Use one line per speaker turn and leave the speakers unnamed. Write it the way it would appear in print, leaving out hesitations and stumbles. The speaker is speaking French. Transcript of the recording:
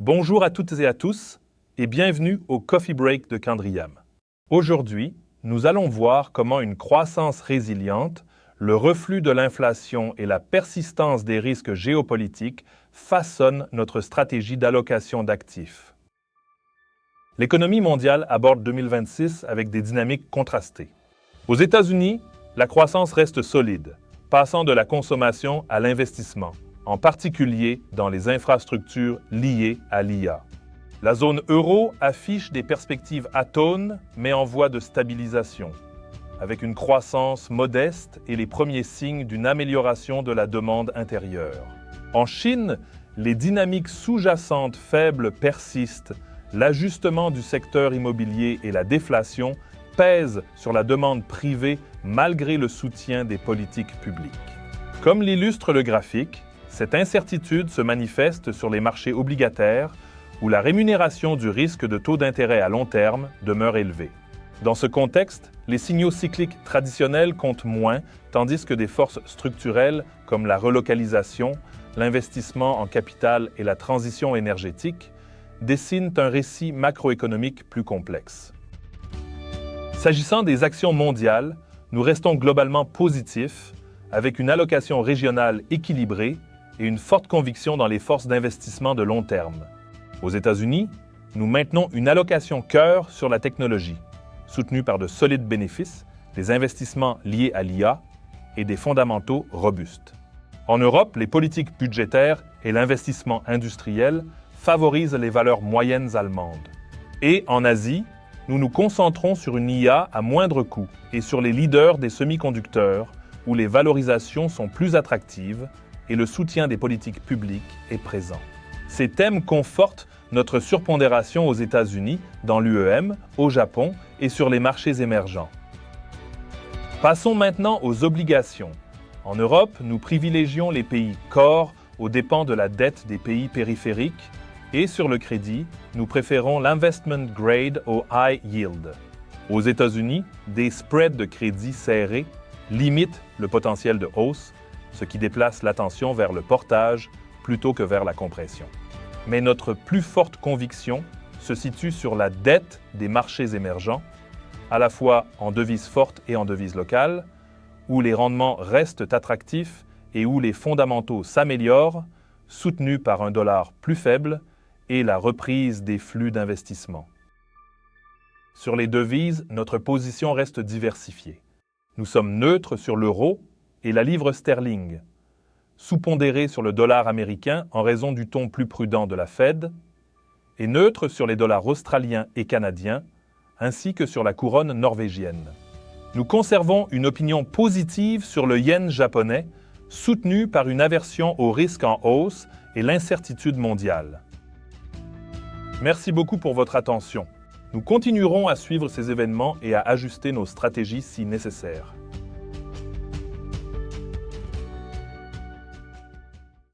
Bonjour à toutes et à tous et bienvenue au Coffee Break de Candriam. Aujourd'hui, nous allons voir comment une croissance résiliente, le reflux de l'inflation et la persistance des risques géopolitiques façonnent notre stratégie d'allocation d'actifs. L'économie mondiale aborde 2026 avec des dynamiques contrastées. Aux États-Unis, la croissance reste solide, passant de la consommation à l'investissement, en particulier dans les infrastructures liées à l'IA. La zone euro affiche des perspectives atones, mais en voie de stabilisation, avec une croissance modeste et les premiers signes d'une amélioration de la demande intérieure. En Chine, les dynamiques sous-jacentes faibles persistent, l'ajustement du secteur immobilier et la déflation pèsent sur la demande privée malgré le soutien des politiques publiques. Comme l'illustre le graphique, cette incertitude se manifeste sur les marchés obligataires où la rémunération du risque de taux d'intérêt à long terme demeure élevée. Dans ce contexte, les signaux cycliques traditionnels comptent moins, tandis que des forces structurelles comme la relocalisation, l'investissement en capital et la transition énergétique dessinent un récit macroéconomique plus complexe. S'agissant des actions mondiales, nous restons globalement positifs, avec une allocation régionale équilibrée et une forte conviction dans les forces d'investissement de long terme. Aux États-Unis, nous maintenons une allocation cœur sur la technologie, soutenue par de solides bénéfices, des investissements liés à l'IA et des fondamentaux robustes. En Europe, les politiques budgétaires et l'investissement industriel favorisent les valeurs moyennes allemandes. Et en Asie, nous nous concentrons sur une IA à moindre coût et sur les leaders des semi-conducteurs où les valorisations sont plus attractives et le soutien des politiques publiques est présent. Ces thèmes confortent notre surpondération aux États-Unis, dans l'UEM, au Japon et sur les marchés émergents. Passons maintenant aux obligations. En Europe, nous privilégions les pays core aux dépens de la dette des pays périphériques et sur le crédit, nous préférons l'investment grade au high yield. Aux États-Unis, des spreads de crédit serrés limitent le potentiel de hausse, ce qui déplace l'attention vers le portage plutôt que vers la compression. Mais notre plus forte conviction se situe sur la dette des marchés émergents, à la fois en devises fortes et en devises locales, où les rendements restent attractifs et où les fondamentaux s'améliorent, soutenus par un dollar plus faible et la reprise des flux d'investissement. Sur les devises, notre position reste diversifiée. Nous sommes neutres sur l'euro et la livre sterling, sous-pondérés sur le dollar américain en raison du ton plus prudent de la Fed, et neutres sur les dollars australiens et canadiens, ainsi que sur la couronne norvégienne. Nous conservons une opinion positive sur le yen japonais, soutenu par une aversion au risque en hausse et l'incertitude mondiale. Merci beaucoup pour votre attention. Nous continuerons à suivre ces événements et à ajuster nos stratégies si nécessaire.